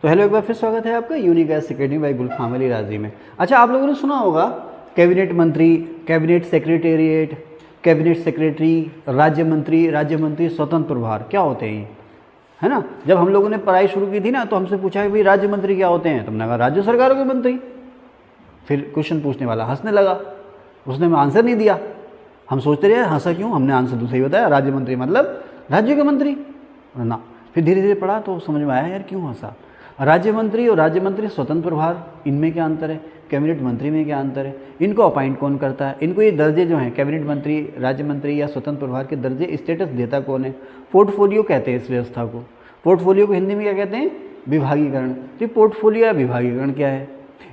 तो हेलो, एक बार फिर स्वागत है आपका यूनिक एस अकेडमी बाय गुलफाम अली राजी में। अच्छा, आप लोगों ने सुना होगा कैबिनेट मंत्री, कैबिनेट सेक्रेटेरिएट, कैबिनेट सेक्रेटरी, राज्य मंत्री, स्वतंत्र प्रभार, क्या होते हैं ये, है ना। जब हम लोगों ने पढ़ाई शुरू की थी ना, तो हमसे पूछा कि भाई राज्य मंत्री क्या होते हैं, तुमने कहा राज्य सरकारों के मंत्री। फिर क्वेश्चन पूछने वाला हंसने लगा, उसने आंसर नहीं दिया। हम सोचते रहे हंसा क्यों, हमने आंसर तो सही बताया, राज्य मंत्री मतलब राज्य के मंत्री ना। फिर धीरे धीरे पढ़ा तो समझ में आया यार क्यों हंसा। राज्य मंत्री और राज्य मंत्री स्वतंत्र प्रभार, इनमें क्या अंतर है, कैबिनेट मंत्री में क्या अंतर है, इनको अपॉइंट कौन करता है, इनको ये दर्जे जो हैं कैबिनेट मंत्री, राज्य मंत्री या स्वतंत्र प्रभार के दर्जे स्टेटस देता कौन है, पोर्टफोलियो कहते हैं इस व्यवस्था को। पोर्टफोलियो को हिंदी में क्या कहते हैं, विभागीकरण। तो विभागीकरण या विभागीकरण क्या है,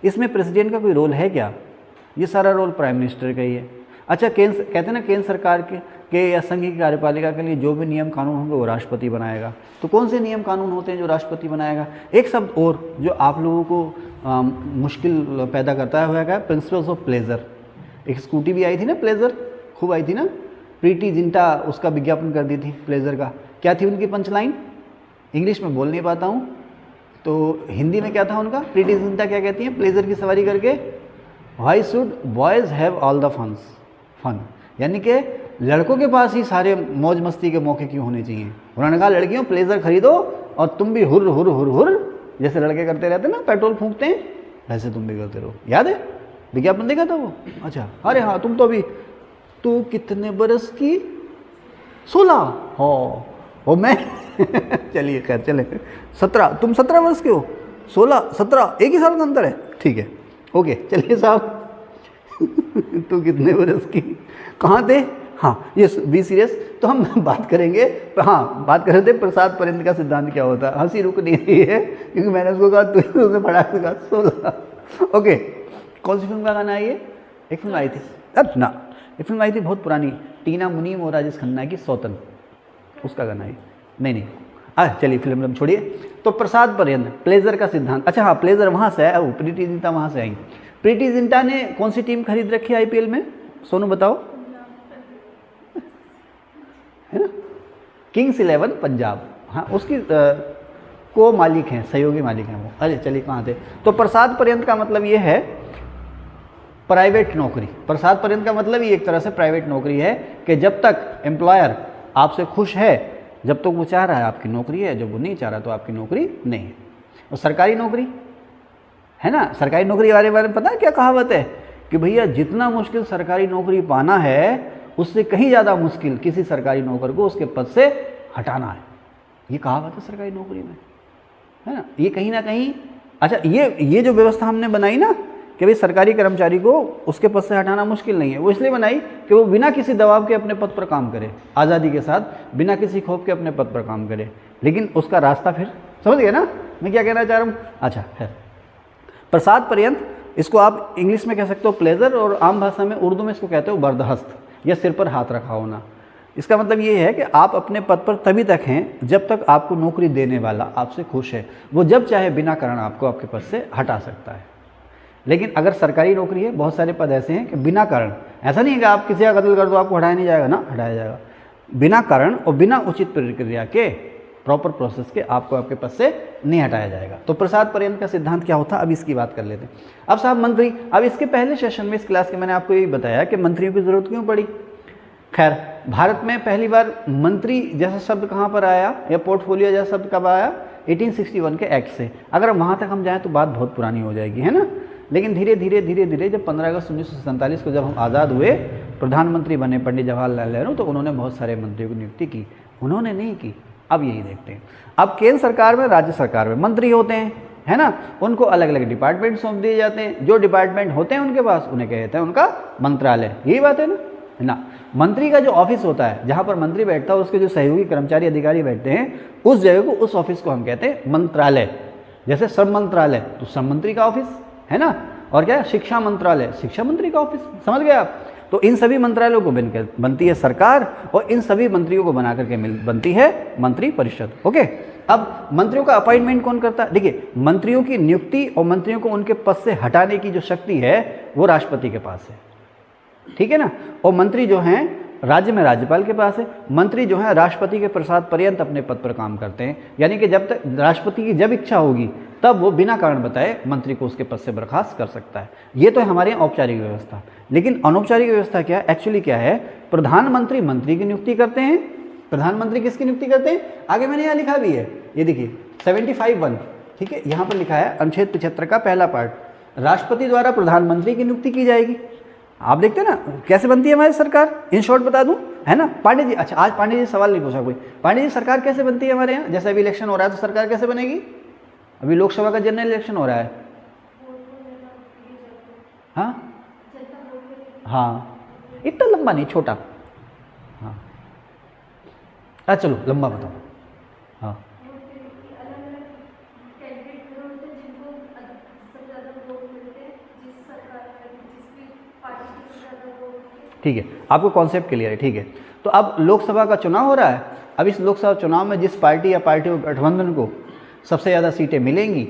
इसमें प्रेसिडेंट का कोई रोल है क्या, ये सारा रोल प्राइम मिनिस्टर का ही है। अच्छा, केंद्र कहते हैं ना, केंद्र सरकार के या संघ की कार्यपालिका के लिए जो भी नियम कानून होंगे वो राष्ट्रपति बनाएगा। तो कौन से नियम कानून होते हैं जो राष्ट्रपति बनाएगा। एक शब्द और जो आप लोगों को मुश्किल पैदा करता है, होगा प्रिंसिपल्स ऑफ प्लेजर। एक स्कूटी भी आई थी ना, प्लेजर खूब आई थी ना, प्रीति जिंटा उसका विज्ञापन कर दी थी प्लेजर का। क्या थी उनकी पंचलाइन, इंग्लिश में बोल नहीं पाता हूँ तो हिंदी में क्या था उनका, प्रीति जिंटा क्या कहती हैं प्लेजर की सवारी करके, why should boys have all the fun, यानी कि लड़कों के पास ही सारे मौज मस्ती के मौके क्यों होने चाहिए। उन्होंने कहा लड़कियों प्लेजर खरीदो और तुम भी हुर हुर हुर हुर, जैसे लड़के करते रहते ना, पेट्रोल फूंकते हैं, वैसे तुम भी करते रहो। याद है विज्ञापन देखा था वो। अच्छा, अरे हाँ, तुम तो अभी, तू कितने बरस की, 16 हो और मैं चलिए खैर चले 17, तुम 17 वर्ष के हो, 16 17 एक ही साल का अंतर है, ठीक है ओके। चलिए साहब तू कितने बरस की, कहाँ थे, हाँ ये बी सीरियस। तो हम बात करेंगे, हाँ बात कर रहे थे प्रसाद पर्यंत का सिद्धांत क्या होता है। हंसी रुक नहीं रही है क्योंकि मैंने उसको कहा तुझे पढ़ा सका 16 ओके। कौन सी फिल्म का गाना है ये, एक फिल्म आई थी ना, ये फिल्म आई थी बहुत पुरानी, टीना मुनीम और राजेश खन्ना की, सौतन, उसका गाना है। नहीं चलिए फिल्म छोड़िए। तो प्रसाद पर्यंत प्लेजर का सिद्धांत। अच्छा हाँ, प्लेजर वहाँ से आया, प्रीति जिंटा वहाँ से आई। प्रीति जिंटा ने कौन सी टीम खरीद रखी है आईपीएल में, सोनू बताओ, है ना, किंग्स 11 पंजाब, हाँ उसकी को मालिक हैं, सहयोगी मालिक हैं वो। अरे चलिए कहाँ थे। तो प्रसाद पर्यंत का मतलब ये है प्राइवेट नौकरी। प्रसाद पर्यंत का मतलब ये एक तरह से प्राइवेट नौकरी है कि जब तक एम्प्लॉयर आपसे खुश है, जब तक वो चाह रहा है आपकी नौकरी है, जब वो नहीं चाह रहा तो आपकी नौकरी नहीं है। और सरकारी नौकरी है ना, सरकारी नौकरी के बारे में पता है क्या कहावत है कि भैया जितना मुश्किल सरकारी नौकरी पाना है, उससे कहीं ज़्यादा मुश्किल किसी सरकारी नौकर को उसके पद से हटाना है। ये कहावत है सरकारी नौकरी में, है ना। ये कहीं ना कहीं, अच्छा ये जो व्यवस्था हमने बनाई ना कि भाई सरकारी कर्मचारी को उसके पद से हटाना मुश्किल नहीं है, वो इसलिए बनाई कि वो बिना किसी दबाव के अपने पद पर काम करे, आज़ादी के साथ बिना किसी खौफ के अपने पद पर काम करे। लेकिन उसका रास्ता फिर समझ गए ना मैं क्या कहना चाह रहा हूँ। अच्छा है प्रसाद पर्यंत, इसको आप इंग्लिश में कह सकते हो प्लेजर, और आम भाषा में उर्दू में इसको कहते हो बर्दहस्त या सिर पर हाथ रखा होना। इसका मतलब ये है कि आप अपने पद पर तभी तक हैं जब तक आपको नौकरी देने वाला आपसे खुश है। वो जब चाहे बिना कारण आपको आपके पद से हटा सकता है। लेकिन अगर सरकारी नौकरी है, बहुत सारे पद ऐसे हैं कि बिना कारण, ऐसा नहीं है कि आप किसी का कत्ल कर दो आपको हटाया नहीं जाएगा ना, हटाया जाएगा बिना कारण और बिना उचित प्रक्रिया के, प्रॉपर प्रोसेस के आपको आपके पद से नहीं हटाया जाएगा। तो प्रसाद पर्यंत का सिद्धांत क्या होता है, अब इसकी बात कर लेते हैं। अब साहब मंत्री, अब इसके पहले सेशन में इस क्लास के मैंने आपको यही बताया कि मंत्रियों की ज़रूरत क्यों पड़ी। खैर, भारत में पहली बार मंत्री जैसा शब्द कहाँ पर आया या पोर्टफोलियो जैसा शब्द कब आया, 1861 के एक्ट से। अगर वहाँ तक हम जाएँ तो बात बहुत पुरानी हो जाएगी, है ना। लेकिन धीरे धीरे जब 15 अगस्त 1947 को जब हम आज़ाद हुए, प्रधानमंत्री बने पंडित जवाहरलाल नेहरू, तो उन्होंने बहुत सारे मंत्रियों की नियुक्ति की, उन्होंने नहीं की। अब यही देखते हैं, अब केंद्र सरकार में, राज्य सरकार में मंत्री होते हैं, है ना, उनको अलग अलग डिपार्टमेंट सौंप दिए जाते हैं। जो डिपार्टमेंट होते हैं उनके पास, उन्हें कहते हैं उनका मंत्रालय। यही बात है ना। मंत्री का जो ऑफिस होता है, जहाँ पर मंत्री बैठता है, उसके जो सहयोगी कर्मचारी अधिकारी बैठते हैं, उस जगह को, उस ऑफिस को हम कहते हैं मंत्रालय। जैसे श्रम मंत्रालय तो श्रम मंत्री का ऑफिस है ना, और क्या शिक्षा मंत्रालय, शिक्षा मंत्री का ऑफिस, समझ गए आप। तो इन सभी मंत्रालयों को बनती है सरकार, और इन सभी मंत्रियों को बना करके बनती है मंत्री परिषद। ओके, अब मंत्रियों का अपॉइंटमेंट कौन करता है। देखिए, मंत्रियों की नियुक्ति और मंत्रियों को उनके पद से हटाने की जो शक्ति है वो राष्ट्रपति के पास है, ठीक है ना। और मंत्री जो हैं राज्य में राज्यपाल के पास है। मंत्री जो है राष्ट्रपति के प्रसाद पर्यंत अपने पद पर काम करते हैं, यानी कि जब तक राष्ट्रपति की जब इच्छा होगी तब वो बिना कारण बताए मंत्री को उसके पद से बर्खास्त कर सकता है। ये तो है हमारे यहाँ औपचारिक व्यवस्था। लेकिन अनौपचारिक व्यवस्था क्या है, एक्चुअली क्या है, प्रधानमंत्री मंत्री की नियुक्ति करते हैं। प्रधानमंत्री किसकी नियुक्ति करते हैं, आगे मैंने यहाँ लिखा भी है, ये देखिए 75(1), ठीक है, यहाँ पर लिखा है अनुच्छेद 75 का पहला पार्ट, राष्ट्रपति द्वारा प्रधानमंत्री की नियुक्ति की जाएगी। आप देखते हैं ना कैसे बनती है हमारी सरकार, इन शॉर्ट बता दूं, है ना। पांडे जी, अच्छा आज पांडे जी सवाल नहीं पूछा कोई, पांडे जी सरकार कैसे बनती है हमारे यहाँ, जैसे अभी इलेक्शन हो रहा है तो सरकार कैसे बनेगी, अभी लोकसभा का जनरल इलेक्शन हो रहा है। हाँ हाँ, इतना लंबा नहीं, छोटा। हाँ चलो लंबा बताओ। हाँ ठीक है, आपको कॉन्सेप्ट क्लियर है, ठीक है। तो अब लोकसभा का चुनाव हो रहा है, अब इस लोकसभा चुनाव में जिस पार्टी या पार्टी गठबंधन को सबसे ज़्यादा सीटें मिलेंगी,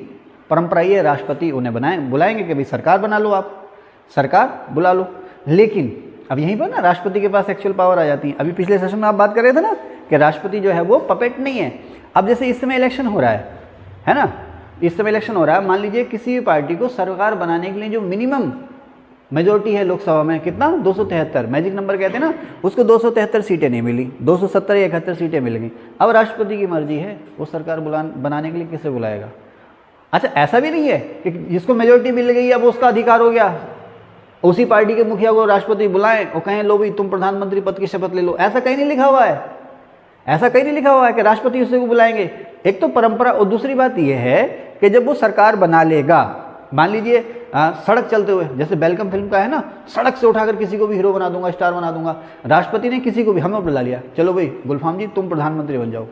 परंपरा ये राष्ट्रपति उन्हें बुलाएंगे कि भाई सरकार बना लो, आप सरकार बुला लो। लेकिन अब यहीं पर ना राष्ट्रपति के पास एक्चुअल पावर आ जाती है। अभी पिछले सेशन में आप बात कर रहे थे ना कि राष्ट्रपति जो है वो पपेट नहीं है। अब जैसे इस समय इलेक्शन हो रहा है ना, इस समय इलेक्शन हो रहा है, मान लीजिए किसी भी पार्टी को सरकार बनाने के लिए जो मिनिमम मेजोरिटी है लोकसभा में, कितना, 273, मैजिक नंबर कहते हैं ना, उसको 273 सीटें नहीं मिली, 270 या 71 सीटें मिल गई। अब राष्ट्रपति की मर्जी है, वो सरकार बनाने के लिए किसे बुलाएगा। अच्छा ऐसा भी नहीं है कि जिसको मेजोरिटी मिल गई अब उसका अधिकार हो गया, उसी पार्टी के मुखिया को राष्ट्रपति बुलाएं और कहें लो भाई तुम प्रधानमंत्री पद की शपथ ले लो, ऐसा कहीं नहीं लिखा हुआ है, ऐसा कहीं नहीं लिखा हुआ है कि राष्ट्रपति उसे को बुलाएंगे। एक तो परंपरा, और दूसरी बात यह है कि जब वो सरकार बना लेगा, मान लीजिए सड़क चलते हुए, जैसे वेलकम फिल्म का है ना, सड़क से उठाकर किसी को भी हीरो बना दूंगा, स्टार बना दूंगा, राष्ट्रपति ने किसी को भी हमें बुला लिया, चलो भाई गुलफाम जी तुम प्रधानमंत्री बन जाओ।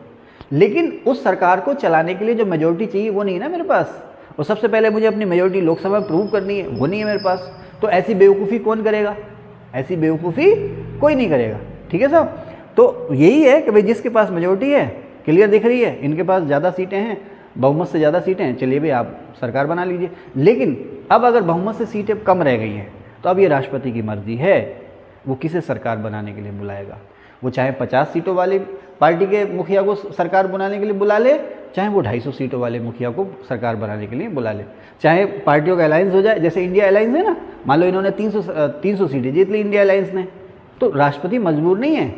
लेकिन उस सरकार को चलाने के लिए जो मेजोरिटी चाहिए वो नहीं है ना मेरे पास, और सबसे पहले मुझे अपनी मेजोरिटी लोकसभा में प्रूव करनी है, वो नहीं है मेरे पास। तो ऐसी बेवकूफ़ी कौन करेगा, ऐसी बेवकूफ़ी कोई नहीं करेगा, ठीक है साहब। तो यही है कि भाई जिसके पास मेजोरिटी है, क्लियर दिख रही है, इनके पास ज़्यादा सीटें हैं, बहुमत से ज़्यादा सीटें हैं, चलिए भाई आप सरकार बना लीजिए। लेकिन अब अगर बहुमत से सीटें कम रह गई हैं तो अब ये राष्ट्रपति की मर्जी है वो किसे सरकार बनाने के लिए बुलाएगा। वो चाहे 50 सीटों वाली पार्टी के मुखिया को सरकार बनाने के लिए बुला ले, चाहे वो 250 सीटों वाले मुखिया को सरकार बनाने के लिए बुला ले, चाहे पार्टियों का अलायंस हो जाए, जैसे इंडिया अलायंस है ना, मान लो इन्होंने 300 सीटें जीत ली इंडिया अलायंस ने, तो राष्ट्रपति मजबूर नहीं है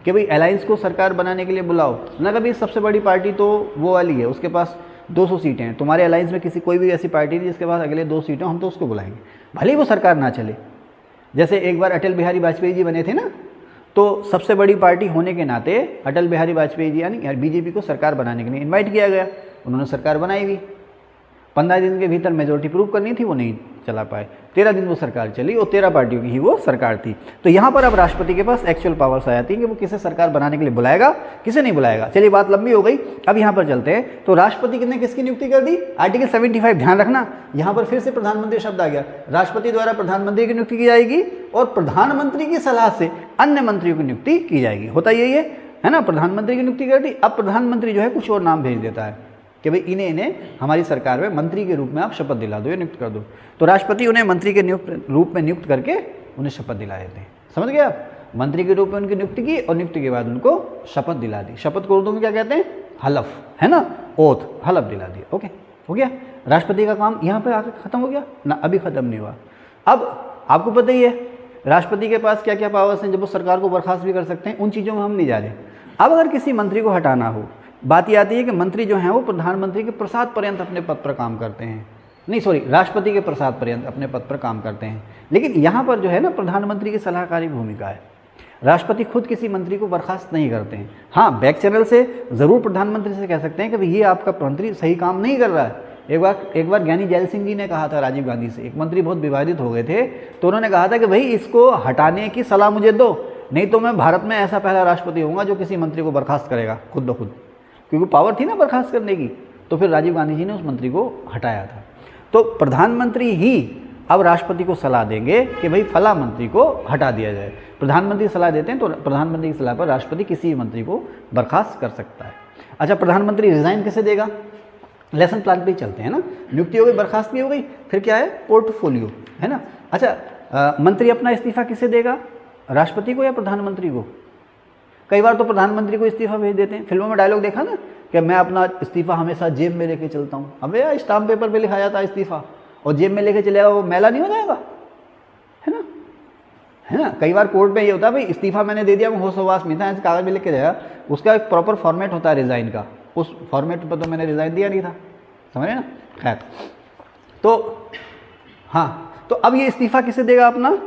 कि भाई अलायंस को सरकार बनाने के लिए बुलाओ ना। कभी सबसे बड़ी पार्टी तो वो वाली है, उसके पास 200 सीटें हैं, तुम्हारे अलायंस में किसी कोई भी ऐसी पार्टी नहीं जिसके पास अगले 2 सीटें, हम तो उसको बुलाएंगे भले ही वो सरकार ना चले। जैसे एक बार अटल बिहारी वाजपेयी जी बने थे ना, तो सबसे बड़ी पार्टी होने के नाते अटल बिहारी वाजपेयी जी यानी बीजेपी को सरकार बनाने के लिए इन्वाइट किया गया, उन्होंने सरकार बनाई भी, 15 दिन के भीतर मेजोरिटी प्रूव करनी थी, वो नहीं चला पाए, 13 दिन वो सरकार चली और 13 पार्टियों की ही वो सरकार थी। तो यहाँ पर अब राष्ट्रपति के पास एक्चुअल पावर्स आ जाती हैं कि वो किसे सरकार बनाने के लिए बुलाएगा, किसे नहीं बुलाएगा। चलिए बात लंबी हो गई, अब यहाँ पर चलते हैं। तो राष्ट्रपति ने किसकी नियुक्ति कर दी, आर्टिकल 75, ध्यान रखना यहाँ पर फिर से प्रधानमंत्री शब्द आ गया। राष्ट्रपति द्वारा प्रधानमंत्री की नियुक्ति की जाएगी और प्रधानमंत्री की सलाह से अन्य मंत्रियों की नियुक्ति की जाएगी, होता यही है ना। प्रधानमंत्री की नियुक्ति कर दी, अब प्रधानमंत्री जो है कुछ और नाम भेज देता है कि भाई इन्हें हमारी सरकार में मंत्री के रूप में आप शपथ दिला दो या नियुक्त कर दो। तो राष्ट्रपति उन्हें मंत्री के रूप में नियुक्त करके उन्हें शपथ दिला देते हैं, समझ गए आप। मंत्री के रूप में उनकी नियुक्ति की और नियुक्ति के बाद उनको शपथ दिला दी। शपथ को उर्दू में क्या कहते हैं, हलफ, है ना, ओथ, हलफ दिला दिया। ओके, हो गया। राष्ट्रपति का काम यहाँ पे आकर खत्म हो गया ना, अभी खत्म नहीं हुआ। अब आपको पता ही है राष्ट्रपति के पास क्या क्या पावर्स हैं, जब वो सरकार को बर्खास्त भी कर सकते हैं, उन चीज़ों में हम नहीं जा रहे। अब अगर किसी मंत्री को हटाना हो, बात ये आती है कि मंत्री जो हैं वो प्रधानमंत्री के प्रसाद पर्यंत अपने पद पर काम करते हैं, नहीं सॉरी, राष्ट्रपति के प्रसाद पर्यंत अपने पद पर काम करते हैं। लेकिन यहाँ पर जो है ना प्रधानमंत्री की सलाहकारी भूमिका है, राष्ट्रपति खुद किसी मंत्री को बर्खास्त नहीं करते हैं। हाँ, बैक चैनल से ज़रूर प्रधानमंत्री से कह सकते हैं कि भाई ये आपका मंत्री सही काम नहीं कर रहा है। एक बार ज्ञानी जैल सिंह जी ने कहा था राजीव गांधी से, एक मंत्री बहुत विवादित हो गए थे, तो उन्होंने कहा था कि भाई इसको हटाने की सलाह मुझे दो, नहीं तो मैं भारत में ऐसा पहला राष्ट्रपति होऊंगा जो किसी मंत्री को बर्खास्त करेगा खुद ब खुद, क्योंकि पावर थी ना बर्खास्त करने की। तो फिर राजीव गांधी जी ने उस मंत्री को हटाया था। तो प्रधानमंत्री ही अब राष्ट्रपति को सलाह देंगे कि भाई फला मंत्री को हटा दिया जाए। प्रधानमंत्री सलाह देते हैं तो प्रधानमंत्री की सलाह पर राष्ट्रपति किसी भी मंत्री को बर्खास्त कर सकता है। अच्छा, प्रधानमंत्री रिजाइन कैसे देगा, लेसन प्लान पे ही चलते हैं ना। नियुक्ति हो गई, बर्खास्तगी हो गई, फिर क्या है, पोर्टफोलियो, है ना। अच्छा, मंत्री अपना इस्तीफा किसे देगा, राष्ट्रपति को या प्रधानमंत्री को। कई बार तो प्रधानमंत्री को इस्तीफा भेज देते हैं। फिल्मों में डायलॉग देखा ना कि मैं अपना इस्तीफ़ा हमेशा जेब में लेके चलता हूँ। अबे यार स्टाम्प पेपर पे लिखा जाता है इस्तीफ़ा, और जेब में लेके चलेगा वो मैला नहीं हो जाएगा, है ना? है ना? कई बार कोर्ट में ये होता है भाई इस्तीफ़ा मैंने दे दिया, मैं होश हवास में था, ऐसे कागज़ में लिख के जाएगा, उसका एक प्रॉपर फॉर्मेट होता है रिज़ाइन का, उस फॉर्मेट पर तो मैंने रिज़ाइन दिया नहीं था, समझ रहे ना? खैर, तो हाँ, तो अब ये इस्तीफ़ा किसे देगा अपना?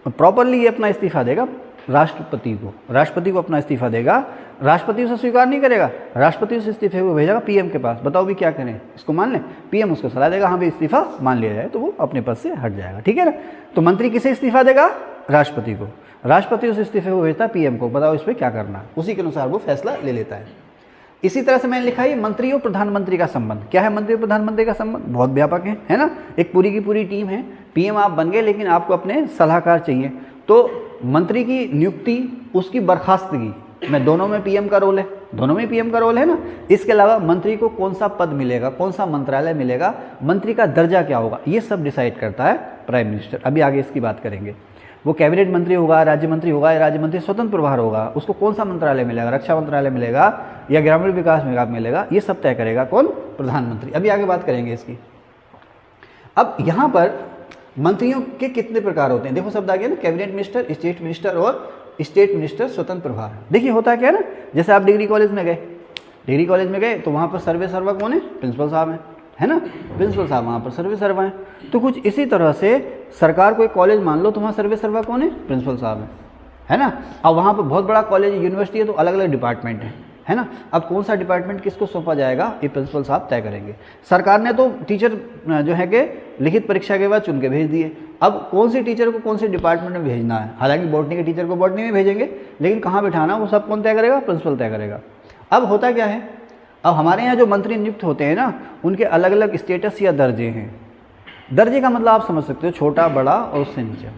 प्रॉपरली ये अपना इस्तीफ़ा देगा राष्ट्रपति को, राष्ट्रपति को अपना इस्तीफ़ा देगा, राष्ट्रपति उसे स्वीकार नहीं करेगा, राष्ट्रपति उस इस्तीफे को भेजेगा पीएम के पास, बताओ भी क्या करें, इसको मान लें? पीएम उसको सलाह देगा, हाँ भाई इस्तीफ़ा मान लिया जाए, तो वो अपने पद से हट जाएगा, ठीक है ना? तो मंत्री किसे इस्तीफ़ा देगा? राष्ट्रपति को, राष्ट्रपति उस इस्तीफे को भेजता है पीएम को, बताओ इस पर क्या करना है, उसी के अनुसार वो फैसला ले लेता है। इसी तरह से मैंने लिखा है मंत्री और प्रधानमंत्री का संबंध। क्या है मंत्री और प्रधानमंत्री का संबंध? बहुत व्यापक है ना? एक पूरी की पूरी टीम है, पीएम आप बन गए लेकिन आपको अपने सलाहकार चाहिए, तो मंत्री की नियुक्ति, उसकी बर्खास्तगी में दोनों में पीएम का रोल है, दोनों में पीएम का रोल है ना? इसके अलावा मंत्री को कौन सा पद मिलेगा, कौन सा मंत्रालय मिलेगा, मंत्री का दर्जा क्या होगा, ये सब डिसाइड करता है प्राइम मिनिस्टर। अभी आगे इसकी बात करेंगे। वो कैबिनेट मंत्री होगा, राज्य मंत्री होगा, या राज्य मंत्री स्वतंत्र प्रभार होगा, उसको कौन सा मंत्रालय मिलेगा, रक्षा मंत्रालय मिलेगा या ग्रामीण विकास विभाग मिलेगा, ये सब तय करेगा कौन? प्रधानमंत्री। अभी आगे बात करेंगे इसकी। अब यहाँ पर मंत्रियों के कितने प्रकार होते हैं? देखो शब्द आ गया ना, कैबिनेट मिनिस्टर, स्टेट मिनिस्टर और स्टेट मिनिस्टर स्वतंत्र प्रभार। देखिए होता क्या है ना, जैसे आप डिग्री कॉलेज में गए, तो वहाँ पर सर्वे सर्वा कौन है? प्रिंसिपल साहब है ना? प्रिंसिपल साहब वहाँ पर सर्वे सर्वा हैं। तो कुछ इसी तरह से सरकार कोई कॉलेज मान लो, तो वहाँ सर्वे सर्वा कौन है? प्रिंसिपल साहब है ना? अब वहाँ पर बहुत बड़ा कॉलेज यूनिवर्सिटी है, तो अलग अलग डिपार्टमेंट है ना? अब कौन सा डिपार्टमेंट किसको सौंपा जाएगा, ये प्रिंसिपल साहब तय करेंगे। सरकार ने तो टीचर जो है कि लिखित परीक्षा के बाद चुन के भेज दिए, अब कौन से टीचर को कौन से डिपार्टमेंट में भेजना है, हालांकि बॉटनी के टीचर को बॉटनी में भेजेंगे, लेकिन कहाँ बिठाना वो सब कौन तय करेगा? प्रिंसिपल तय करेगा। अब होता क्या है, अब हमारे यहाँ जो मंत्री नियुक्त होते हैं ना, उनके अलग अलग स्टेटस या दर्जे हैं। दर्जे का मतलब आप समझ सकते हो, छोटा, बड़ा और उससे नीचे,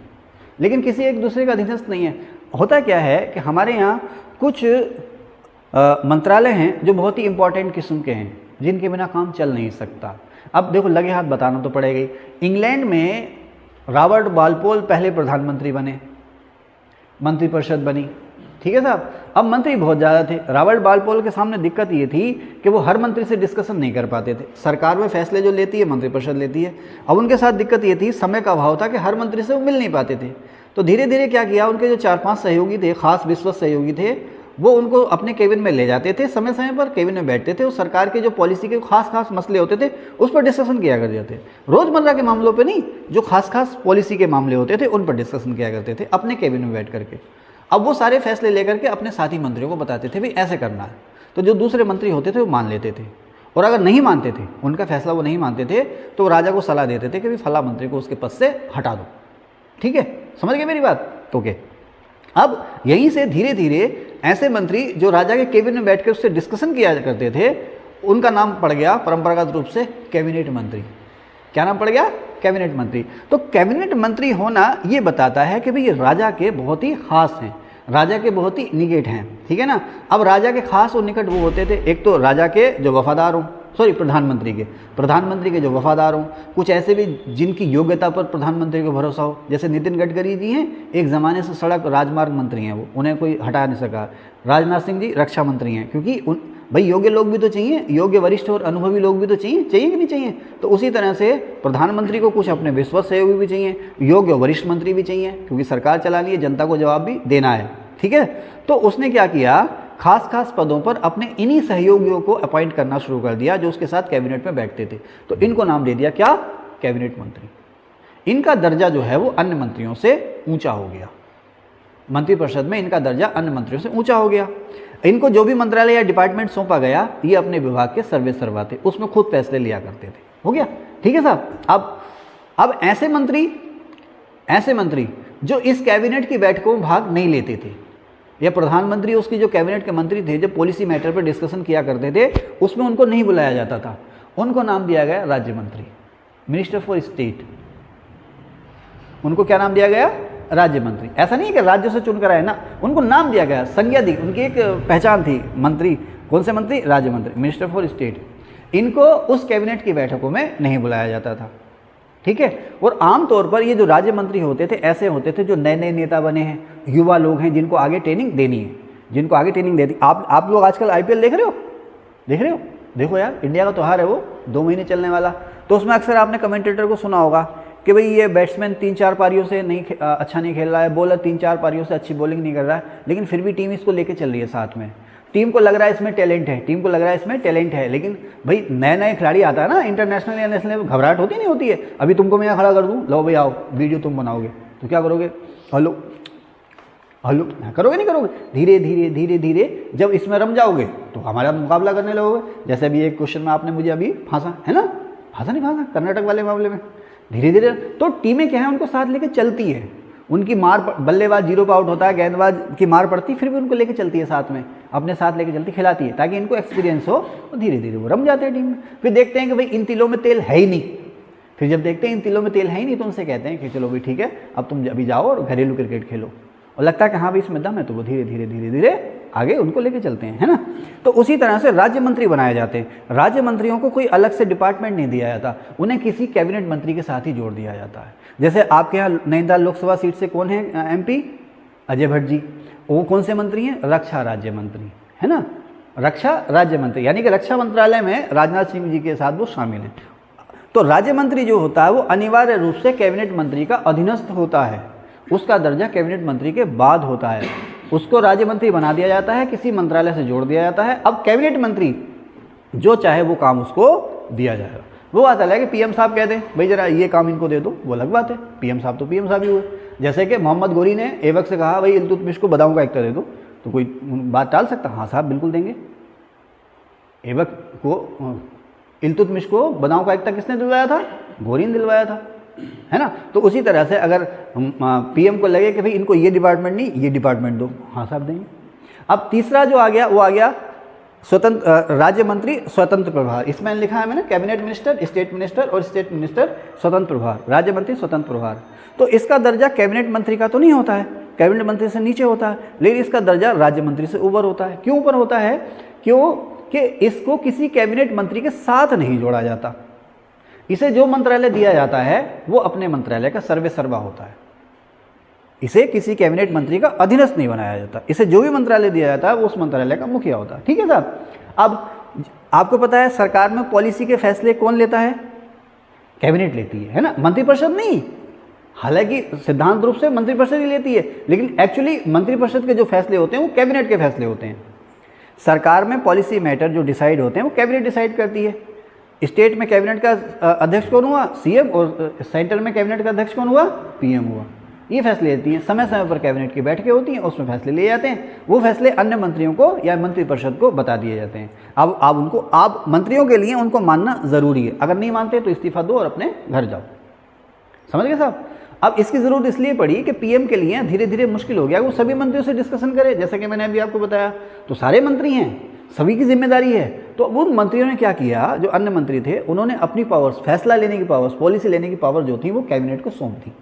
लेकिन किसी एक दूसरे का अधीनस्थ नहीं है। होता क्या है कि हमारे यहाँ कुछ मंत्रालय हैं जो बहुत ही इंपॉर्टेंट किस्म के हैं, जिनके बिना काम चल नहीं सकता। अब देखो लगे हाथ बताना तो पड़ेगा ही। इंग्लैंड में रॉबर्ट वालपोल पहले प्रधानमंत्री बने, मंत्रिपरिषद बनी, ठीक है साहब। अब मंत्री बहुत ज़्यादा थे, रॉबर्ट वालपोल के सामने दिक्कत ये थी कि वो हर मंत्री से डिस्कशन नहीं कर पाते थे। सरकार में फैसले जो लेती है मंत्रिपरिषद लेती है। अब उनके साथ दिक्कत ये थी, समय का अभाव था कि हर मंत्री से वो मिल नहीं पाते थे। तो धीरे धीरे क्या किया, उनके जो 4-5 सहयोगी थे, खास विश्वस्त सहयोगी थे, वो उनको अपने केबिन में ले जाते थे, समय समय पर केबिन में बैठते थे, और सरकार के जो पॉलिसी के खास मसले होते थे उस पर डिस्कशन किया करते थे। रोज़मर्रा के मामलों पे नहीं, जो खास पॉलिसी के मामले होते थे उन पर डिस्कशन किया करते थे अपने केबिन में बैठ करके। अब वो सारे फैसले लेकर के अपने साथी मंत्रियों को बताते थे, भाई ऐसे करना है। तो जो दूसरे मंत्री होते थे वो मान लेते थे, और अगर नहीं मानते थे, उनका फैसला वो नहीं मानते थे, तो वो राजा को सलाह देते थे कि भाई फला मंत्री को उसके पद से हटा दो। ठीक है, समझ गए मेरी बात? ओके। अब यहीं से धीरे धीरे ऐसे मंत्री जो राजा के कैबिनेट में बैठकर उससे डिस्कशन किया करते थे, उनका नाम पड़ गया परंपरागत रूप से कैबिनेट मंत्री। क्या नाम पड़ गया? कैबिनेट मंत्री। तो कैबिनेट मंत्री होना ये बताता है कि भाई ये राजा के बहुत ही खास हैं, राजा के बहुत ही निकट हैं, ठीक है ना। अब राजा के खास और निकट वो होते थे, एक तो राजा के जो वफादार हों, प्रधानमंत्री के जो वफादार हों, कुछ ऐसे भी जिनकी योग्यता पर प्रधानमंत्री को भरोसा हो, जैसे नितिन गडकरी जी हैं, एक ज़माने से सड़क राजमार्ग मंत्री हैं, वो उन्हें कोई हटा नहीं सका। राजनाथ सिंह जी रक्षा मंत्री हैं, क्योंकि भाई योग्य लोग भी तो चाहिए, योग्य वरिष्ठ और अनुभवी लोग भी तो चाहिए कि नहीं चाहिए। तो उसी तरह से प्रधानमंत्री को कुछ अपने विश्वस्त सहयोगी भी चाहिए, योग्य वरिष्ठ मंत्री भी चाहिए, क्योंकि सरकार चलानी है, जनता को जवाब भी देना है, ठीक है। तो उसने क्या किया, खास पदों पर अपने इन्हीं सहयोगियों को अपॉइंट करना शुरू कर दिया, जो उसके साथ कैबिनेट में बैठते थे। तो इनको नाम दे दिया क्या? कैबिनेट मंत्री। इनका दर्जा जो है वो अन्य मंत्रियों से ऊंचा हो गया, मंत्रिपरिषद में इनका दर्जा अन्य मंत्रियों से ऊंचा हो गया। इनको जो भी मंत्रालय या डिपार्टमेंट सौंपा गया, ये अपने विभाग के सर्वे सर्वा थे, उसमें खुद फैसले लिया करते थे। हो गया, ठीक है साहब। अब ऐसे मंत्री जो इस कैबिनेट की बैठकों में भाग नहीं लेते थे, या प्रधानमंत्री उसकी जो कैबिनेट के मंत्री थे, जो पॉलिसी मैटर पर डिस्कशन किया करते थे, उसमें उनको नहीं बुलाया जाता था, उनको नाम दिया गया राज्य मंत्री, मिनिस्टर फॉर स्टेट। उनको क्या नाम दिया गया? राज्य मंत्री। ऐसा नहीं है कि राज्य से चुनकर आए ना, उनको नाम दिया गया, संज्ञा दी, उनकी एक पहचान थी। मंत्री कौन से मंत्री? राज्य मंत्री, मिनिस्टर फॉर स्टेट। इनको उस कैबिनेट की बैठकों में नहीं बुलाया जाता था, ठीक है। और आमतौर पर ये जो राज्य मंत्री होते थे, ऐसे होते थे जो नए नेता बने हैं, युवा लोग हैं, जिनको आगे ट्रेनिंग देनी है, आप लोग आजकल IPL देख रहे हो? देख रहे हो, देखो यार इंडिया का त्यौहार है वो 2 महीने चलने वाला। तो उसमें अक्सर आपने कमेंटेटर को सुना होगा कि भाई ये बैट्समैन 3-4 पारियों से अच्छा नहीं खेल रहा है, बॉलर 3-4 पारियों से अच्छी बॉलिंग नहीं कर रहा है, लेकिन फिर भी टीम इसको लेके चल रही है साथ में। टीम को लग रहा है इसमें टैलेंट है, टीम को लग रहा है इसमें टैलेंट है, लेकिन भाई नए नए खिलाड़ी आता है ना इंटरनेशनल या नेशनल, घबराहट होती नहीं होती है। अभी तुमको मैं यहाँ खड़ा कर दूँ, लो भाई आओ वीडियो तुम बनाओगे, तो क्या करोगे, हेलो हेलो करोगे नहीं करोगे, धीरे धीरे धीरे धीरे जब इसमें रम जाओगे तो हमारा मुकाबला करने लगोगे। जैसे अभी एक क्वेश्चन में आपने मुझे अभी फांसा है ना, फांसा नहीं फांसा कर्नाटक वाले मामले में, धीरे धीरे तो टीमें क्या है उनको साथ लेके चलती है। उनकी मार, बल्लेबाज 0 पे आउट होता है, गेंदबाज की मार पड़ती, फिर भी उनको लेके चलती है साथ में, अपने साथ लेके चलती, खिलाती है, ताकि इनको एक्सपीरियंस हो, तो धीरे धीरे वो रम जाते हैं टीम में। फिर देखते हैं कि भाई इन तिलों में तेल है ही नहीं, फिर जब देखते हैं इन तिलों में तेल है ही नहीं, तो उनसे कहते हैं कि चलो भाई ठीक है, अब तुम अभी जाओ और घरेलू क्रिकेट खेलो, और लगता है कि हाँ भाई इसमें दम है, तो वो धीरे धीरे धीरे धीरे आगे उनको लेके चलते हैं, है ना। तो उसी तरह से राज्य मंत्री बनाए जाते हैं। राज्य मंत्रियों को कोई अलग से डिपार्टमेंट नहीं दिया जाता, उन्हें किसी कैबिनेट मंत्री के साथ ही जोड़ दिया जाता है। जैसे आपके यहाँ नैनीताल लोकसभा सीट से कौन है एमपी, अजय भट्ट जी, वो कौन से मंत्री हैं, रक्षा राज्य मंत्री, है ना, रक्षा राज्य मंत्री, यानी कि रक्षा मंत्रालय में राजनाथ सिंह जी के साथ वो शामिल हैं। तो राज्य मंत्री जो होता है वो अनिवार्य रूप से कैबिनेट मंत्री का अधीनस्थ होता है, उसका दर्जा कैबिनेट मंत्री के बाद होता है, उसको राज्य मंत्री बना दिया जाता है, किसी मंत्रालय से जोड़ दिया जाता है। अब कैबिनेट मंत्री जो चाहे वो काम उसको दिया जाएगा। वो बात अलग है कि पीएम साहब कह दें भाई जरा ये काम इनको दे दो, वो अलग बात है, पीएम साहब तो पीएम साहब ही हुए। जैसे कि मोहम्मद गोरी ने ऐबक से कहा भाई इल्तुतमिश को बदाऊं का एकता दे दो, तो कोई बात टाल सकता, हाँ साहब बिल्कुल देंगे। ऐबक को, इल्तुतमिश को बदाऊं का एकता किसने दिलवाया था, गोरी ने दिलवाया था, है ना। तो उसी तरह से अगर पीएम को लगे कि भाई इनको ये डिपार्टमेंट नहीं ये डिपार्टमेंट दो, हाँ साहब देंगे। अब तीसरा जो आ गया वो आ गया स्वतंत्र राज्य मंत्री स्वतंत्र प्रभार। इसमें लिखा है मैंने कैबिनेट मिनिस्टर, स्टेट मिनिस्टर और स्टेट मिनिस्टर स्वतंत्र प्रभार, राज्य मंत्री स्वतंत्र प्रभार। तो इसका दर्जा कैबिनेट मंत्री का तो नहीं होता है, कैबिनेट मंत्री से नीचे होता है, लेकिन इसका दर्जा राज्य मंत्री से ऊपर होता है। क्यों ऊपर होता है, क्यों कि इसको किसी कैबिनेट मंत्री के साथ नहीं जोड़ा जाता। इसे जो मंत्रालय दिया जाता है वो अपने मंत्रालय का सर्वे सर्वा होता है, इसे किसी कैबिनेट मंत्री का अधीनस्थ नहीं बनाया जाता। इसे जो भी मंत्रालय दिया जाता है वो उस मंत्रालय का मुखिया होता है, ठीक है साहब। अब आपको पता है सरकार में पॉलिसी के फैसले कौन लेता है, कैबिनेट लेती है ना, मंत्रिपरिषद नहीं। हालांकि सिद्धांत रूप से मंत्रिपरिषद ही लेती है, लेकिन एक्चुअली मंत्रिपरिषद के जो फैसले होते हैं वो कैबिनेट के फैसले होते हैं। सरकार में पॉलिसी मैटर जो डिसाइड होते हैं वो कैबिनेट डिसाइड करती है। स्टेट में कैबिनेट का अध्यक्ष कौन हुआ, सीएम, और सेंटर में कैबिनेट का अध्यक्ष कौन हुआ, पीएम हुआ। ये फैसले लेती हैं, समय समय पर कैबिनेट की बैठकें होती हैं, उसमें फैसले लिए जाते हैं। वो फैसले अन्य मंत्रियों को या मंत्रिपरिषद को बता दिए जाते हैं। अब आप उनको, आप मंत्रियों के लिए उनको मानना ज़रूरी है, अगर नहीं मानते तो इस्तीफा दो और अपने घर जाओ। समझ गए साहब। अब इसकी ज़रूरत इसलिए पड़ी कि पीएम के लिए धीरे धीरे मुश्किल हो गया वो सभी मंत्रियों से डिस्कशन करे। जैसा कि मैंने अभी आपको बताया, तो सारे मंत्री हैं, सभी की जिम्मेदारी है। तो उन मंत्रियों ने क्या किया, जो अन्य मंत्री थे उन्होंने अपनी पावर्स, फैसला लेने की पावर्स, पॉलिसी लेने की पावर जो थी वो कैबिनेट को सौंप दी।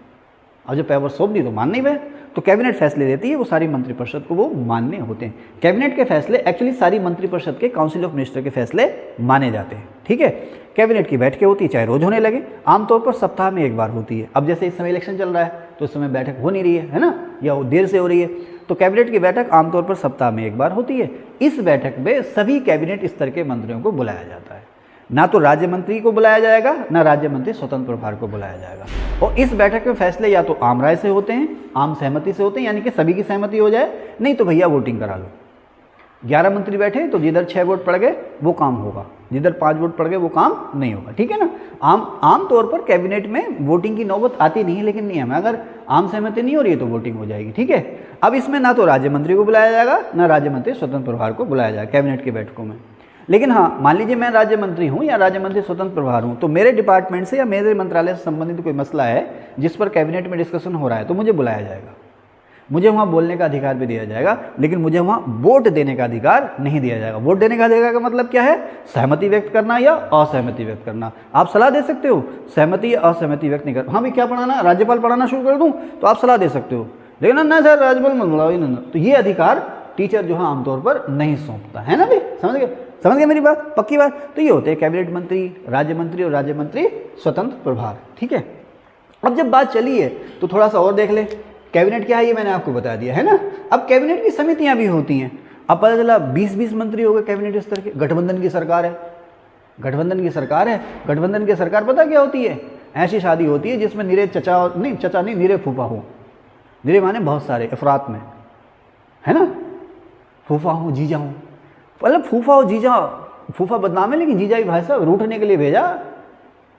अब जब पावर सौंप दी तो मान नहीं गए, तो कैबिनेट फैसले लेती है, वो सारी मंत्रिपरिषद को वो मानने होते हैं। कैबिनेट के फैसले एक्चुअली सारी मंत्रिपरिषद के काउंसिल ऑफ मिनिस्टर के फैसले माने जाते हैं, ठीक है। कैबिनेट की बैठकें होती है, चाहे रोज होने लगे, आमतौर पर सप्ताह में एक बार होती है। अब जैसे इस समय इलेक्शन चल रहा है तो इस समय बैठक हो नहीं रही है ना, या देर से हो रही है, तो कैबिनेट की बैठक आमतौर पर सप्ताह में एक बार होती है। इस बैठक में सभी कैबिनेट स्तर के मंत्रियों को बुलाया जाता है, ना तो राज्य मंत्री को बुलाया जाएगा, ना राज्य मंत्री स्वतंत्र प्रभार को बुलाया जाएगा। और इस बैठक में फैसले या तो आम राय से होते हैं, आम सहमति से होते हैं, यानी कि सभी की सहमति हो जाए, नहीं तो भैया वोटिंग करा लो। 11 मंत्री बैठे तो जिधर 6 वोट पड़ गए वो काम होगा, जिधर 5 वोट पड़ गए वो काम नहीं होगा, ठीक है ना। आम तौर पर कैबिनेट में वोटिंग की नौबत आती नहीं है, लेकिन नियम है, अगर आम सहमति नहीं हो रही है तो वोटिंग हो जाएगी, ठीक है। अब इसमें ना तो राज्य मंत्री को बुलाया जाएगा, ना राज्य मंत्री स्वतंत्र प्रभार को बुलाया जाएगा कैबिनेट की बैठकों में। लेकिन हाँ, मान लीजिए मैं राज्य मंत्री हूँ या राज्य मंत्री स्वतंत्र प्रभार हूँ, तो मेरे डिपार्टमेंट से या मेरे मंत्रालय से संबंधित कोई मसला है जिस पर कैबिनेट में डिस्कशन हो रहा है, तो मुझे बुलाया जाएगा, मुझे वहाँ बोलने का अधिकार भी दिया जाएगा, लेकिन मुझे वहाँ वोट देने का अधिकार नहीं दिया जाएगा। वोट देने का अधिकार का मतलब क्या है, सहमति व्यक्त करना या असहमति व्यक्त करना। आप सलाह दे सकते हो, सहमति या असहमति व्यक्त नहीं कर, हाँ भाई क्या पढ़ाना, राज्यपाल पढ़ाना शुरू कर दूँ तो आप सलाह दे सकते हो, लेकिन ना सर राज्यपाल मत बुलाओ ना, तो ये अधिकार टीचर जो है आमतौर पर नहीं सौंपता है ना भाई। समझ गए मेरी बात, पक्की बात। तो ये होते हैं कैबिनेट मंत्री, राज्य मंत्री और राज्य मंत्री स्वतंत्र प्रभार, ठीक है। अब जब बात चली है तो थोड़ा सा और देख ले, कैबिनेट क्या है ये मैंने आपको बता दिया है ना। अब कैबिनेट की समितियां भी होती हैं, अब पता चला 20-20 मंत्री हो गए कैबिनेट स्तर के। गठबंधन की सरकार है, गठबंधन की सरकार है। गठबंधन की सरकार पता क्या होती है? ऐसी शादी होती है जिसमें निरे चचा नहीं निरे फूफा हो। निरे माने बहुत सारे, अफरात में, है ना, फूफा हो जीजा हो। मतलब फूफा हो जीजा, फूफा बदनाम है लेकिन जीजा ही भाई साहब रूठने के लिए भेजा,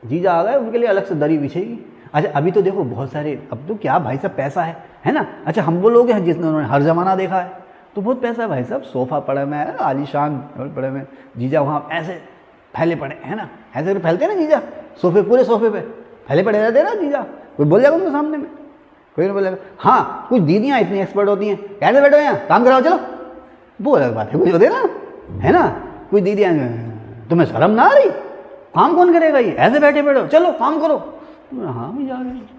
जीजा आ गए, उनके लिए अलग से दरी बिछेगी। अच्छा अभी तो देखो बहुत सारे, अब तो क्या भाई साहब पैसा है ना। अच्छा हम वो लोग हैं जिन्होंने हर जमाना देखा है, तो बहुत पैसा है भाई साहब, सोफ़ा पड़े में है आलीशान पड़े में, जीजा वहाँ ऐसे फैले पड़े है ना, ऐसे फैलते हैं ना जीजा, सोफे पूरे सोफे पे फैले पड़े रहते हैं ना जीजा। कोई बोल जाएगा उनके सामने में, कोई नहीं बोलेगा। हाँ कुछ दीदियाँ इतनी एक्सपर्ट होती हैं, कैसे बैठो यहाँ काम कराओ चलो, वो अलग बात है, कुछ होते ना, है ना। कुछ दीदियाँ तुम्हें शर्म ना आ रही, काम कौन करेगा ये, ऐसे बैठे बैठो चलो काम करो। हाँ भी जा रहे हैं।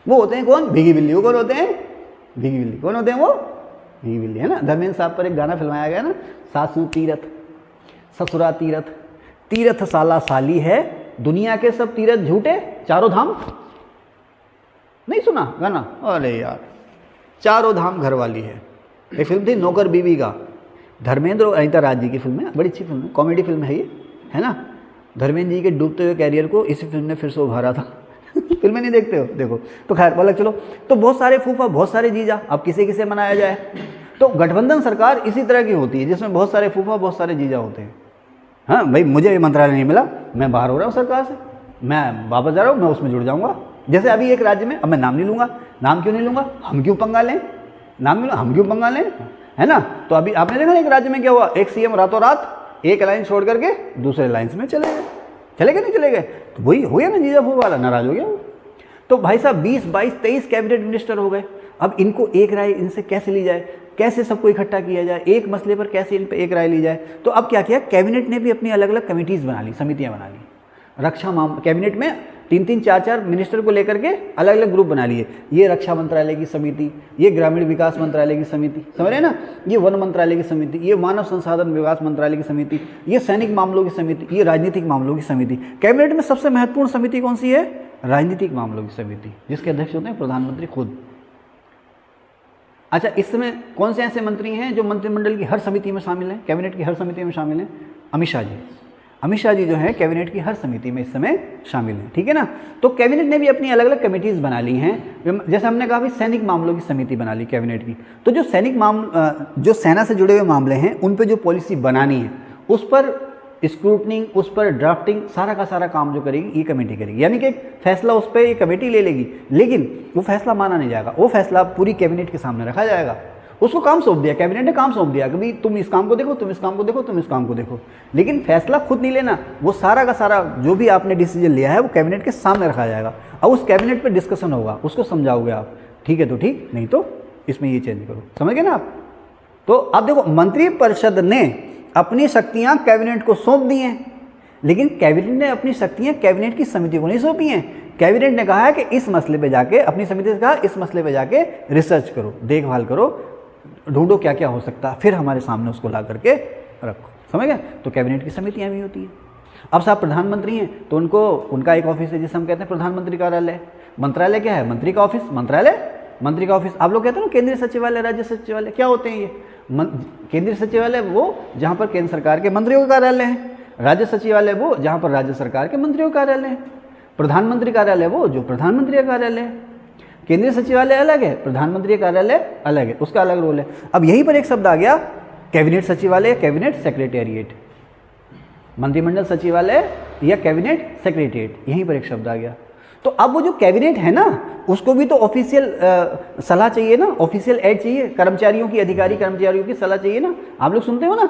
वो होते हैं कौन? भीगी बिल्ली। वो कौन होते हैं? भीगी बिल्ली। कौन होते हैं वो? भीगी बिल्ली, है ना। धर्मेंद्र साहब पर एक गाना फिल्माया गया ना, सासू तीरथ ससुरा तीरथ, तीरथ साला साली है, दुनिया के सब तीरथ झूठे, चारों धाम। नहीं सुना गाना? अरे यार, चारों धाम घरवाली है। एक फिल्म थी नौकर बीवी का, धर्मेंद्र और अनीता राज जी की फिल्म है, बड़ी अच्छी फिल्म है, कॉमेडी फिल्म है ये, है ना। धर्मेंद्र जी के डूबते हुए कैरियर को इसी फिल्म ने फिर से उभारा था। फिल्में नहीं देखते हो? देखो। तो खैर बोला चलो, तो बहुत सारे फूफा, बहुत सारे जीजा, अब किसे किसे मनाया जाए। तो गठबंधन सरकार इसी तरह की होती है जिसमें बहुत सारे फूफा, बहुत सारे जीजा होते हैं। हाँ भाई, मुझे ये मंत्रालय नहीं मिला, मैं बाहर हो रहा हूँ सरकार से, मैं वापस जा रहा हूँ, मैं उसमें जुड़ जाऊँगा। जैसे अभी एक राज्य में, अब मैं नाम नहीं लूँगा, नाम क्यों नहीं लूँगा, हम क्यों पंगा लें, नाम नहीं, हम क्यों पंगा लें, है ना। तो अभी आपने देखा ना एक राज्य में क्या हुआ, एक सीएम रातों रात एक अलायंस छोड़ करके दूसरे अलायंस में चले गए, चले गए नहीं चले गए, तो वही हो गया ना, जीजा फूफा वाला नाराज हो गया वो। तो भाई साहब 20, 22, 23 कैबिनेट मिनिस्टर हो गए। अब इनको एक राय इनसे कैसे ली जाए, कैसे सबको इकट्ठा किया जाए, एक मसले पर कैसे इन पर एक राय ली जाए। तो अब क्या किया, कैबिनेट ने भी अपनी अलग अलग कमिटीज़ बना ली, समितियां बना ली। रक्षा कैबिनेट में 3-3, 4-4 मिनिस्टर को लेकर के अलग अलग ग्रुप बना लिए। ये रक्षा मंत्रालय की समिति, ये ग्रामीण विकास मंत्रालय की समिति, समझ रहे हैं ना, ये वन मंत्रालय की समिति, ये मानव संसाधन विकास मंत्रालय की समिति, ये सैनिक मामलों की समिति, ये राजनीतिक मामलों की समिति। कैबिनेट में सबसे महत्वपूर्ण समिति कौन सी है? राजनीतिक मामलों की समिति, जिसके अध्यक्ष होते हैं प्रधानमंत्री खुद। अच्छा, इस समय कौन से ऐसे मंत्री हैं जो मंत्रिमंडल की हर समिति में शामिल हैं, कैबिनेट की हर समिति में शामिल हैं? अमित शाह जी। अमित शाह जी जो है कैबिनेट की हर समिति में इस समय शामिल हैं, ठीक है ना। तो कैबिनेट ने भी अपनी अलग अलग कमेटीज़ बना ली हैं। जैसे हमने कहा भी सैनिक मामलों की समिति बना ली कैबिनेट की, तो जो जो सेना से जुड़े हुए मामले हैं उन पर जो पॉलिसी बनानी है, उस पर स्क्रूटनिंग, उस पर ड्राफ्टिंग, सारा का सारा काम जो करेगी ये कमेटी करेगी। यानी कि एक फैसला उस पर ये कमेटी ले लेगी, लेकिन वो फैसला माना नहीं जाएगा, वो फैसला पूरी कैबिनेट के सामने रखा जाएगा। उसको काम सौंप दिया, कैबिनेट ने काम सौंप दिया कि भाई तुम इस काम को देखो, तुम इस काम को देखो, तुम इस काम को देखो, लेकिन फैसला खुद नहीं लेना। वो सारा का सारा जो भी आपने डिसीजन लिया है वो कैबिनेट के सामने रखा जाएगा। अब उस कैबिनेट पर डिस्कशन होगा, उसको समझाओगे आप, ठीक है तो ठीक, नहीं तो इसमें ये चेंज करो, समझ गए ना आप। तो अब देखो, मंत्रिपरिषद ने अपनी शक्तियां कैबिनेट को सौंप दी हैं, लेकिन कैबिनेट ने अपनी शक्तियां कैबिनेट की समिति को नहीं सौंपी हैं। कैबिनेट ने कहा है कि इस मसले पे जाके, अपनी समिति से कहा इस मसले पे जाके रिसर्च करो, देखभाल करो, ढूंढो क्या क्या हो सकता है, फिर हमारे सामने उसको ला करके रखो, समझ गए। तो कैबिनेट की समितियां भी होती हैं। अब साहब प्रधानमंत्री हैं तो उनका एक ऑफिस है जिसे हम कहते हैं प्रधानमंत्री कार्यालय। मंत्रालय क्या है? मंत्री का ऑफिस। मंत्रालय मंत्री का ऑफिस। आप लोग कहते हैं ना केंद्रीय सचिवालय, राज्य सचिवालय, क्या होते हैं ये? केंद्रीय सचिवालय वो जहाँ पर केंद्र सरकार के मंत्रियों का कार्यालय है, राज्य सचिवालय वो जहाँ पर राज्य सरकार के मंत्रियों का कार्यालय है, प्रधानमंत्री कार्यालय वो जो प्रधानमंत्री का कार्यालय है। केंद्रीय सचिवालय अलग है, प्रधानमंत्री कार्यालय अलग है, उसका अलग रोल है। अब यहीं पर एक शब्द आ गया, कैबिनेट सचिवालय, कैबिनेट सेक्रेटेरिएट, मंत्रिमंडल सचिवालय या कैबिनेट सेक्रेटेरिएट, यहीं पर एक शब्द आ गया। तो अब वो जो कैबिनेट है ना, उसको भी तो ऑफिशियल सलाह चाहिए ना, ऑफिशियल एड चाहिए, कर्मचारियों की, अधिकारी कर्मचारियों की सलाह चाहिए ना। आप लोग सुनते हो ना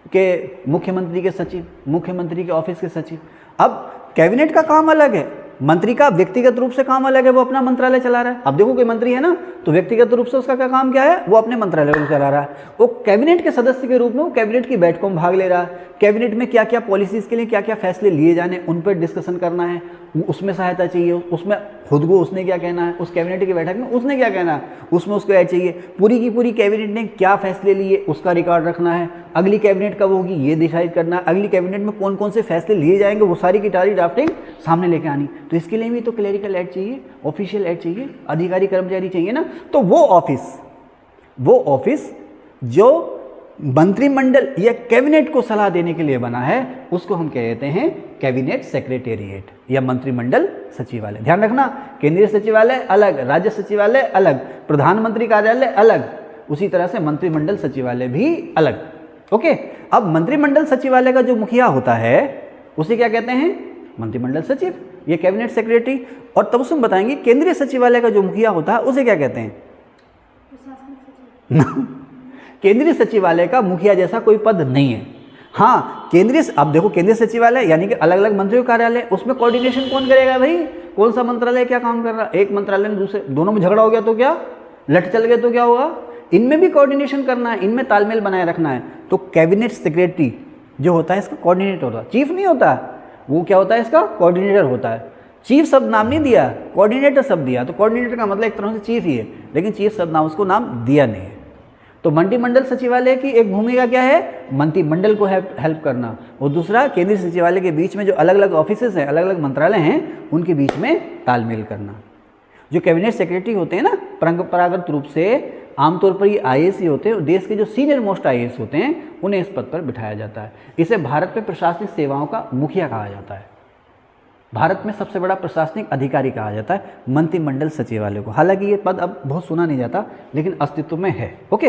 कि मुख्यमंत्री के सचिव, मुख्यमंत्री के ऑफिस के सचिव। अब कैबिनेट का काम अलग है, मंत्री का व्यक्तिगत रूप से काम अलग है, वो अपना मंत्रालय चला रहा है। अब देखो कोई मंत्री है ना, तो व्यक्तिगत रूप से उसका क्या काम क्या है, वो अपने मंत्रालय को चला रहा है। वो कैबिनेट के सदस्य के रूप में वो कैबिनेट की बैठकों में भाग ले रहा है, कैबिनेट में क्या क्या पॉलिसीज़ के लिए क्या क्या फैसले लिए जाने उन पर डिस्कशन करना है, उसमें सहायता चाहिए, उसमें खुद को उसने क्या कहना है, उस कैबिनेट की बैठक में उसने क्या कहना है, उसमें उसको ऐड चाहिए। पूरी की पूरी कैबिनेट ने क्या फैसले लिए उसका रिकॉर्ड रखना है, अगली कैबिनेट कब होगी ये डिसाइड करना, अगली कैबिनेट में कौन कौन से फैसले लिए जाएंगे वो सारी की सारी ड्राफ्टिंग सामने लेके आनी। तो इसके लिए भी तो क्लेरिकल ऐड चाहिए, ऑफिशियल ऐड चाहिए, अधिकारी कर्मचारी चाहिए ना। तो वो ऑफिस जो मंत्रिमंडल या कैबिनेट को सलाह देने के लिए बना है उसको हम कहते हैं कैबिनेट सेक्रेटेरिएट या मंत्रिमंडल सचिवालय। ध्यान रखना, केंद्रीय सचिवालय अलग, राज्य सचिवालय अलग, प्रधानमंत्री कार्यालय अलग, उसी तरह से मंत्रिमंडल सचिवालय भी अलग। ओके, अब मंत्रिमंडल सचिवालय का जो मुखिया होता है उसे क्या कहते हैं? मंत्रिमंडल सचिव, ये कैबिनेट सेक्रेटरी। और तब उसमें बताएंगे केंद्रीय सचिवालय का जो मुखिया होता है उसे क्या कहते हैं? केंद्रीय सचिवालय का मुखिया जैसा कोई पद नहीं है। हाँ, अब देखो केंद्रीय सचिवालय यानी कि अलग अलग मंत्रियों कार्यालय, उसमें कोऑर्डिनेशन कौन करेगा भाई? कौन सा मंत्रालय क्या काम कर रहा है? एक मंत्रालय में दूसरे, दोनों में झगड़ा हो गया तो क्या, लट चल गए तो क्या होगा? इनमें भी कोऑर्डिनेशन करना है, इनमें तालमेल बनाए रखना है। तो कैबिनेट सेक्रेटरी जो होता है इसका कोऑर्डिनेटर होता है, चीफ नहीं होता, वो क्या होता है? इसका कोऑर्डिनेटर होता है। चीफ शब्द नाम नहीं दिया, कोऑर्डिनेटर शब्द दिया, तो कोऑर्डिनेटर का मतलब एक तरह से चीफ ही है, लेकिन चीफ शब्द नाम उसको नाम दिया नहीं है। तो मंत्रिमंडल सचिवालय की एक भूमिका क्या है? मंत्रिमंडल को हेल्प करना, और दूसरा केंद्रीय सचिवालय के बीच में जो अलग अलग ऑफिसेस हैं, अलग अलग मंत्रालय हैं, उनके बीच में तालमेल करना। जो कैबिनेट सेक्रेटरी होते हैं ना, परंपरागत रूप से आमतौर पर ये IAS ही होते हैं, और देश के जो सीनियर मोस्ट IAS होते हैं उन्हें इस पद पर बिठाया जाता है। इसे भारत में प्रशासनिक सेवाओं का मुखिया कहा जाता है। भारत में सबसे बड़ा प्रशासनिक अधिकारी कहा जाता है मंत्रिमंडल सचिवालय को। हालांकि ये पद अब बहुत सुना नहीं जाता, लेकिन अस्तित्व में है। ओके,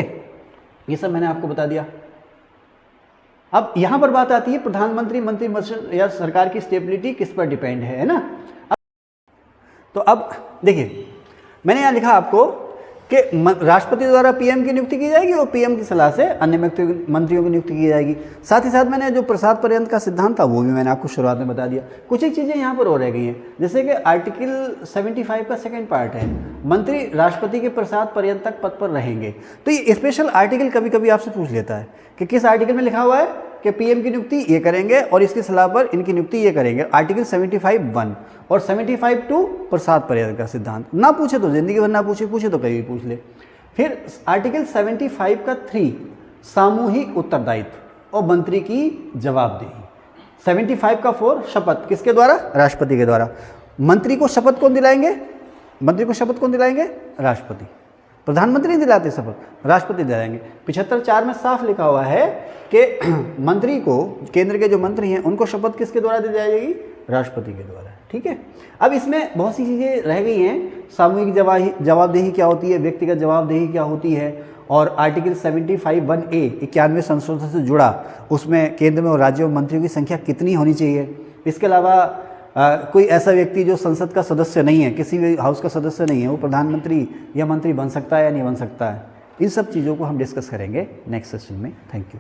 ये सब मैंने आपको बता दिया। अब यहां पर बात आती है प्रधानमंत्री मंत्रिमंडल या सरकार की स्टेबिलिटी किस पर डिपेंड है ना। तो अब देखिए, मैंने यहाँ लिखा आपको कि राष्ट्रपति द्वारा PM की नियुक्ति की जाएगी और PM की सलाह से अन्य मंत्रियों की नियुक्ति की जाएगी। साथ ही साथ मैंने जो प्रसाद पर्यंत का सिद्धांत था वो भी मैंने आपको शुरुआत में बता दिया। कुछ एक चीज़ें यहाँ पर और रह गई हैं, जैसे कि आर्टिकल 75 का सेकंड पार्ट है, मंत्री राष्ट्रपति के प्रसाद पर्यंत तक पद पर रहेंगे। तो ये स्पेशल आर्टिकल कभी कभी आपसे पूछ लेता है कि किस आर्टिकल में लिखा हुआ है कि PM की नियुक्ति ये करेंगे और इसकी सलाह पर इनकी नियुक्ति ये करेंगे। आर्टिकल 75(1) और 75(2) प्रसाद पर्यंत का सिद्धांत। ना पूछे तो जिंदगी भर ना पूछे, पूछे तो कभी भी पूछ ले। फिर आर्टिकल 75 का 3 सामूहिक उत्तरदायित्व और मंत्री की जवाबदेही। 75 का 4 शपथ किसके द्वारा? राष्ट्रपति के द्वारा। मंत्री को शपथ कौन दिलाएंगे? मंत्री को शपथ कौन दिलाएंगे? राष्ट्रपति। प्रधानमंत्री नहीं दिलाते शपथ, राष्ट्रपति दिलाएंगे। 75(4) में साफ लिखा हुआ है कि मंत्री को, केंद्र के जो मंत्री हैं उनको शपथ किसके द्वारा दी जाएगी? राष्ट्रपति के द्वारा। ठीक है, अब इसमें बहुत सी चीज़ें रह गई हैं। सामूहिक जवाबदेही क्या होती है, व्यक्तिगत जवाबदेही क्या होती है, और आर्टिकल 75(1)(a) 91वें संशोधन से जुड़ा, उसमें केंद्र में और राज्यों में मंत्रियों की संख्या कितनी होनी चाहिए। इसके अलावा कोई ऐसा व्यक्ति जो संसद का सदस्य नहीं है, किसी भी हाउस का सदस्य नहीं है, वो प्रधानमंत्री या मंत्री बन सकता है या नहीं बन सकता है। इन सब चीज़ों को हम डिस्कस करेंगे नेक्स्ट सेशन में। Thank you.